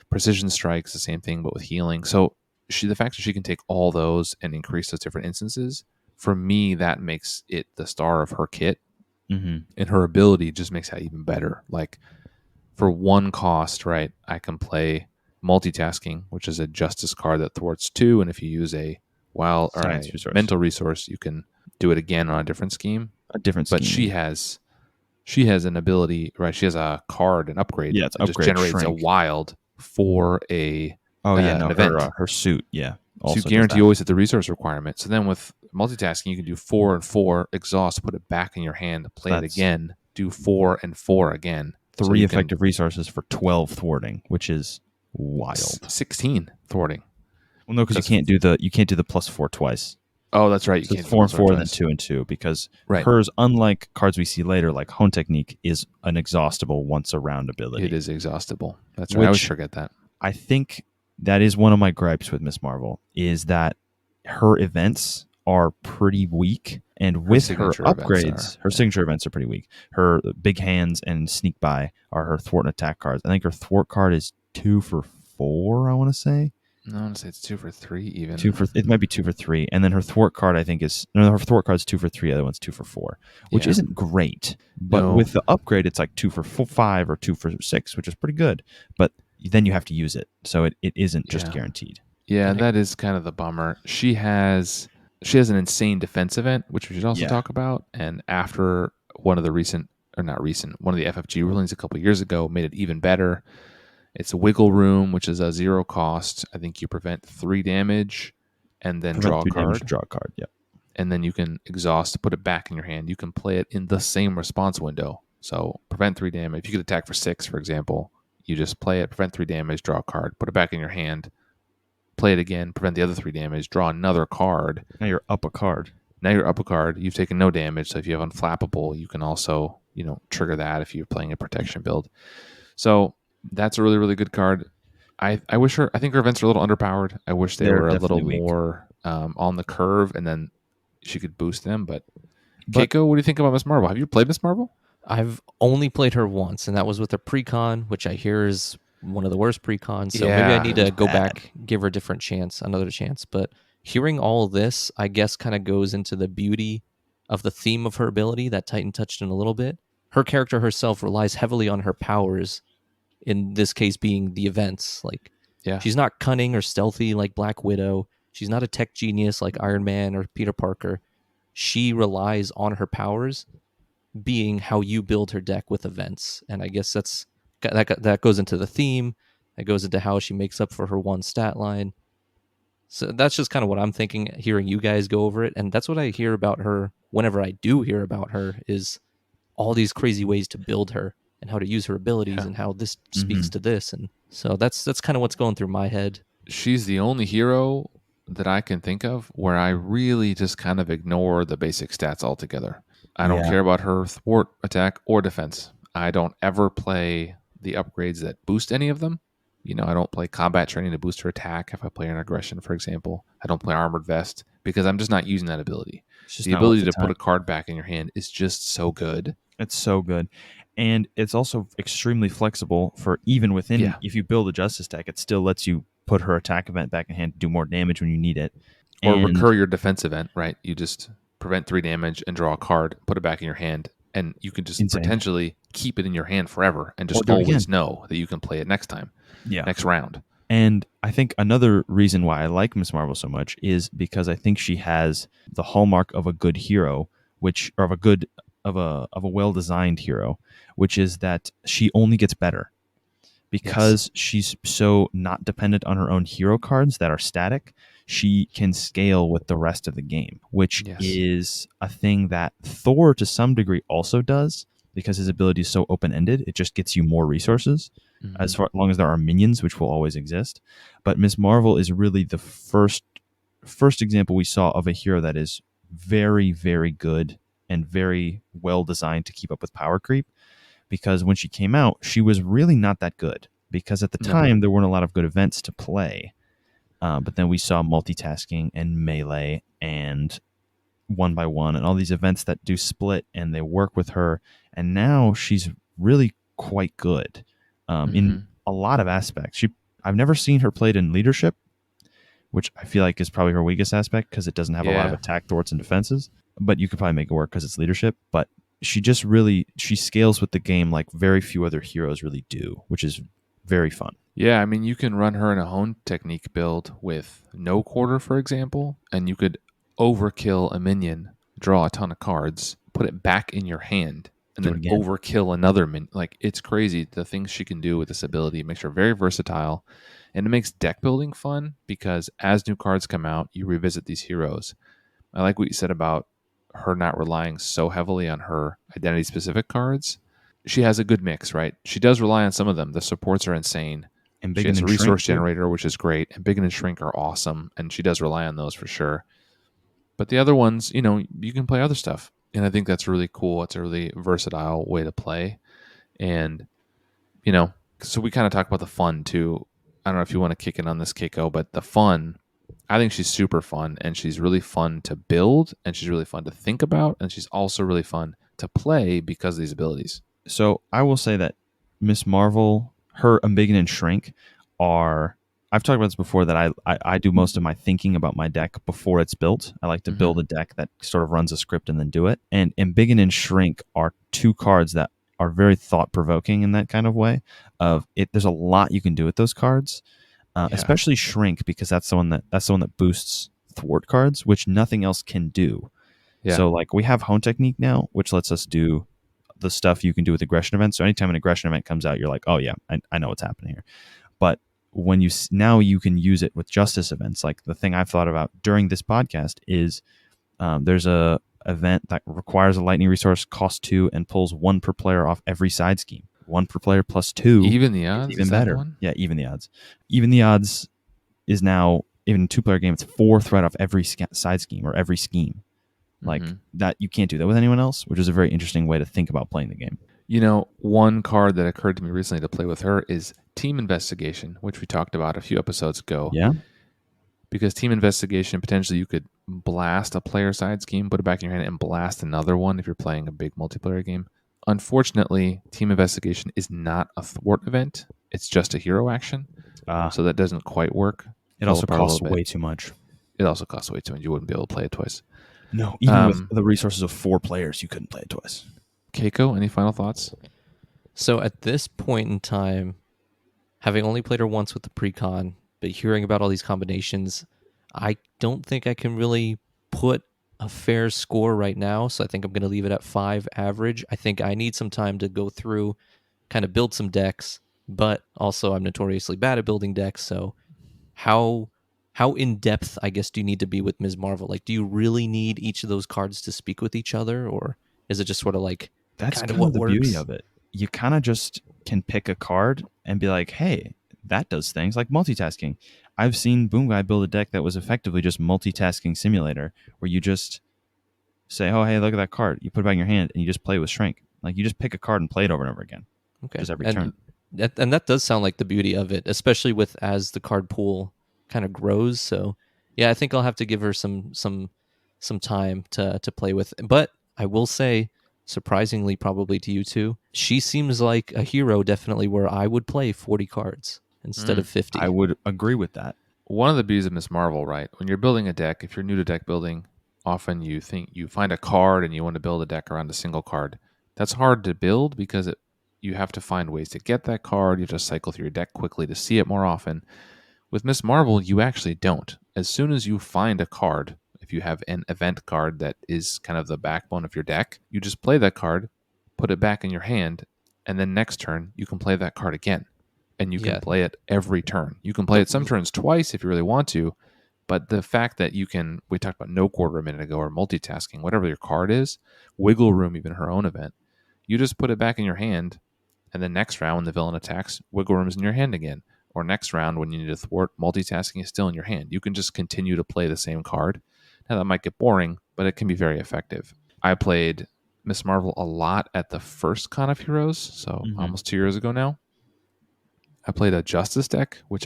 Precision strikes, the same thing, but with healing. So the fact that she can take all those and increase those different instances, for me, that makes it the star of her kit. And her ability just makes that even better. Like, for 1 cost, right, I can play multitasking, which is a justice card that thwarts 2, and if you use a mental resource, you can do it again on a different scheme. But she has an ability, right? She has a card, an upgrade. Yeah, it's that upgrade just generates Shrink. A wild for a an event. Her suit, yeah. So you guarantee you always hit the resource requirement. So then with multitasking, you can do 4 and 4, exhaust, put it back in your hand, play it again, do 4 and 4 again. 3 effective resources for 12 thwarting, which is wild. 16 thwarting. Well, no, because you can't do the +4 twice. Oh, that's right. You so can't 4 and 4, and then 2 and 2, because hers, unlike cards we see later, like Hone Technique, is an exhaustible once a round ability. It is exhaustible. That's right. I always forget that. I think that is one of my gripes with Miss Marvel, is that her events are pretty weak, and with her upgrades, her signature events are pretty weak. Her big hands and sneak by are her thwart and attack cards. I think her thwart card is 2 for 4, I want to say. No, I want to say it's 2 for 3 even. It might be 2 for 3. And then her thwart card, I think, her thwart card's 2 for 3, the other one's 2 for 4, which isn't great. But with the upgrade, it's like 2 for 5 or 2 for 6, which is pretty good. But then you have to use it. So it isn't just guaranteed. Yeah, that is kind of the bummer. She has an insane defense event, which we should also talk about. And after one of the one of the FFG rulings a couple of years ago made it even better. It's a Wiggle Room, which is a 0 cost. I think you prevent 3 damage and then draw a card. Draw a card, yeah. And then you can exhaust, put it back in your hand. You can play it in the same response window. So prevent 3 damage. If you could attack for 6, for example, you just play it, prevent 3 damage, draw a card, put it back in your hand, play it again, prevent the other 3 damage, draw another card. Now you're up a card. You've taken no damage. So if you have Unflappable, you can also, trigger that if you're playing a protection build. So that's a really, really good card. I think her events are a little underpowered. I wish they were a little more on the curve, and then she could boost them. But Keiko, what do you think about Miss Marvel? Have you played Miss Marvel? I've only played her once, and that was with a precon, which I hear is one of the worst precons. So maybe I need to go back, give her a different chance, another chance. But hearing all of this, I guess, kind of goes into the beauty of the theme of her ability that Titan touched on a little bit. Her character herself relies heavily on her powers, in this case being the events. She's not cunning or stealthy like Black Widow. She's not a tech genius like Iron Man or Peter Parker. She relies on her powers being how you build her deck with events. And I guess that goes into the theme. That goes into how she makes up for her 1 stat line. So that's just kind of what I'm thinking, hearing you guys go over it. And that's what I hear about her whenever I do hear about her, is all these crazy ways to build her. and how to use her abilities and how this speaks to this. And so that's kind of what's going through my head. She's the only hero that I can think of where I really just kind of ignore the basic stats altogether. I don't care about her thwart, attack, or defense. I don't ever play the upgrades that boost any of them. I don't play combat training to boost her attack if I play an aggression, for example. I don't play armored vest because I'm just not using that ability. The ability to put a card back in your hand is just so good. It's so good. And it's also extremely flexible for even within, if you build a Justice deck, it still lets you put her attack event back in hand to do more damage when you need it. Or recur your defense event, right? You just prevent 3 damage and draw a card, put it back in your hand, and you can just potentially keep it in your hand forever and just always know that you can play it next time, next round. And I think another reason why I like Ms. Marvel so much is because I think she has the hallmark of a good hero, of a well-designed hero, which is that she only gets better because she's so not dependent on her own hero cards that are static. She can scale with the rest of the game, which is a thing that Thor to some degree also does because his ability is so open-ended. It just gets you more resources as long as there are minions, which will always exist. But Ms. Marvel is really the first example we saw of a hero that is very, very good and very well designed to keep up with power creep, because when she came out, she was really not that good because at the time there weren't a lot of good events to play. But then we saw multitasking and melee and 1x1 and all these events that do split and they work with her. And now she's really quite good in a lot of aspects. I've never seen her played in leadership, which I feel like is probably her weakest aspect because it doesn't have a lot of attack, thwarts, and defenses. But you could probably make it work because it's leadership. But she scales with the game like very few other heroes really do, which is very fun. Yeah, I mean, you can run her in a hone technique build with no quarter, for example, and you could overkill a minion, draw a ton of cards, put it back in your hand, and then overkill another minion. Like, it's crazy the things she can do with this ability. It makes her very versatile, and it makes deck building fun because as new cards come out, you revisit these heroes. I like what you said about her not relying so heavily on her identity-specific cards. She has a good mix, right? She does rely on some of them. The supports are insane. And she has a resource generator, which is great. And Biggin and Shrink are awesome. And she does rely on those for sure. But the other ones, you can play other stuff. And I think that's really cool. It's a really versatile way to play. And, so we kind of talk about the fun too. I don't know if you want to kick in on this, Keiko, but the fun, I think she's super fun. And she's really fun to build. And she's really fun to think about. And she's also really fun to play because of these abilities. So I will say that Ms. Marvel, her Embiggen and Shrink I've talked about this before, that I do most of my thinking about my deck before it's built. I like to build a deck that sort of runs a script and then do it. And Embiggen and Shrink are 2 cards that are very thought-provoking in that kind of way. There's a lot you can do with those cards, especially Shrink, because that's the one that boosts thwart cards, which nothing else can do. Yeah. So like we have Hone Technique now, which lets us do the stuff you can do with aggression events. So anytime an aggression event comes out, you're like, oh yeah, I know what's happening here. But when now you can use it with justice events. Like the thing I've thought about during this podcast is there's a event that requires a lightning resource, costs 2, and pulls 1 per player off every side scheme. 1 per player plus 2. Even the odds? Even better. Yeah, even the odds. Even the odds is now, even in a 2-player game, it's 4 threat off every side scheme or every scheme. Like that, you can't do that with anyone else, which is a very interesting way to think about playing the game. One card that occurred to me recently to play with her is Team Investigation, which we talked about a few episodes ago. Yeah. Because Team Investigation, potentially you could blast a player side scheme, put it back in your hand, and blast another one if you're playing a big multiplayer game. Unfortunately, Team Investigation is not a thwart event. It's just a hero action. So that doesn't quite work. It also costs way too much. It also costs way too much. You wouldn't be able to play it twice. No, even with the resources of 4 players, you couldn't play it twice. Keiko, any final thoughts? So at this point in time, having only played her once with the pre-con, but hearing about all these combinations, I don't think I can really put a fair score right now. So I think I'm going to leave it at 5 average. I think I need some time to go through, kind of build some decks, but also I'm notoriously bad at building decks. So how in depth, I guess, do you need to be with Ms. Marvel? Like, do you really need each of those cards to speak with each other, or is it just sort of like that's kind of what the works? beauty of it? you kind of just can pick a card and be like, hey, that does things like multitasking. I've seen Boom Guy build a deck that was effectively just multitasking simulator, where you just say, oh, hey, look at that card. You put it back in your hand and you just play with Shrink. Like, you just pick a card and play it over and over again. Okay. Just every turn. That does sound like the beauty of it, especially with as the card pool kind of grows. So yeah, I think I'll have to give her some time to play with. But I will say, surprisingly, probably to you too, she seems like a hero definitely where I would play 40 cards instead of 50. I would agree with that. One of the beauties of Miss Marvel, right? When you're building a deck, if you're new to deck building, often you think you find a card and you want to build a deck around a single card. That's hard to build because you have to find ways to get that card. You have to cycle through your deck quickly to see it more often. With Miss Marvel, you actually don't. As soon as you find a card, if you have an event card that is kind of the backbone of your deck, you just play that card, put it back in your hand, and then next turn, you can play that card again. And you can play it every turn. You can play it some turns twice if you really want to, but the fact that you can, we talked about no quarter a minute ago, or multitasking, whatever your card is, wiggle room, even her own event, you just put it back in your hand, and then next round when the villain attacks, wiggle room's in your hand again. Or next round when you need to thwart, multitasking is still in your hand. You can just continue to play the same card. Now that might get boring, but it can be very effective. I played Miss Marvel a lot at the first Con of Heroes, so almost 2 years ago now. I played a Justice deck, which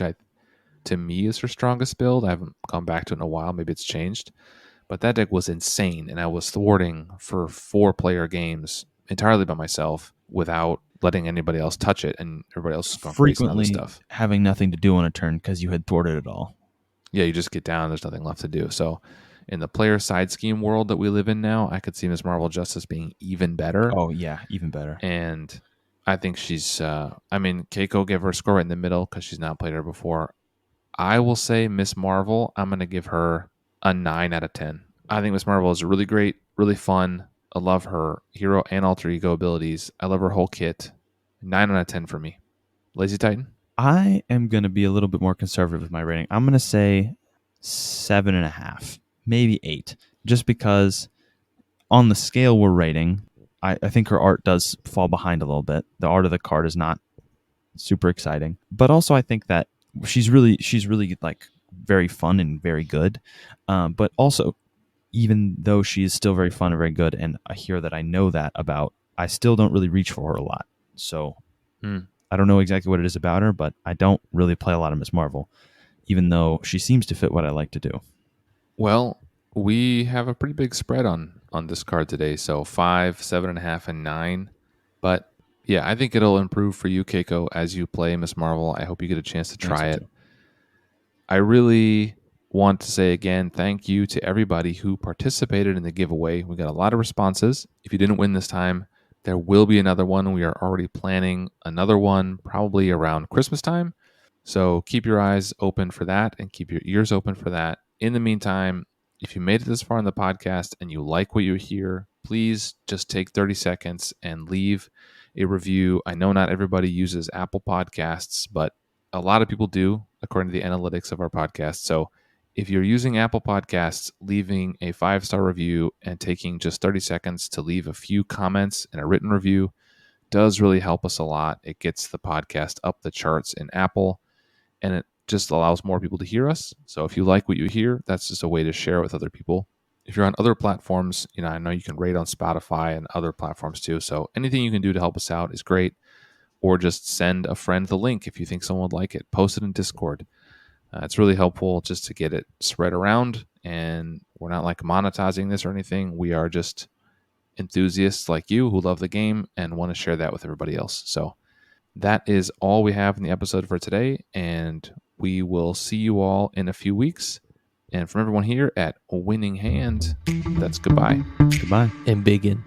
to me is her strongest build. I haven't gone back to it in a while. Maybe it's changed. But that deck was insane, and I was thwarting for 4-player games entirely by myself without letting anybody else touch it, and everybody else is going crazy on other stuff. Having nothing to do on a turn because you had thwarted it all. Yeah, you just get down. There's nothing left to do. So in the player side scheme world that we live in now, I could see Miss Marvel Justice being even better. Oh, yeah, even better. And I think she's, Keiko gave her a score right in the middle because she's not played her before. I will say Miss Marvel, I'm going to give her a 9 out of 10. I think Miss Marvel is really great, really fun. I love her hero and alter ego abilities. I love her whole kit. 9 out of 10 for me. Lazy Titan? I am going to be a little bit more conservative with my rating. I'm going to say 7.5, maybe 8, just because on the scale we're rating, I think her art does fall behind a little bit. The art of the card is not super exciting, but also I think that she's really like very fun and very good. But also, even though she is still very fun and very good, and a hero that I know that about, I still don't really reach for her a lot. So I don't know exactly what it is about her, but I don't really play a lot of Miss Marvel, even though she seems to fit what I like to do. Well, we have a pretty big spread on this card today. So 5, 7.5, and 9. But yeah, I think it'll improve for you, Keiko, as you play Miss Marvel. I hope you get a chance to try it. I really want to say again, thank you to everybody who participated in the giveaway. We got a lot of responses. If you didn't win this time, there will be another one. We are already planning another one probably around Christmas time. So keep your eyes open for that and keep your ears open for that. In the meantime, if you made it this far in the podcast and you like what you hear, please just take 30 seconds and leave a review. I know not everybody uses Apple Podcasts, but a lot of people do, according to the analytics of our podcast. So if you're using Apple Podcasts, leaving a 5-star review and taking just 30 seconds to leave a few comments and a written review does really help us a lot. It gets the podcast up the charts in Apple, and it just allows more people to hear us. So if you like what you hear, that's just a way to share with other people. If you're on other platforms, I know you can rate on Spotify and other platforms too. So anything you can do to help us out is great. Or just send a friend the link if you think someone would like it. Post it in Discord. It's really helpful just to get it spread around. And we're not like monetizing this or anything. We are just enthusiasts like you who love the game and want to share that with everybody else. So that is all we have in the episode for today, and we will see you all in a few weeks. And from everyone here at Winning Hand, that's goodbye. Goodbye. And begin.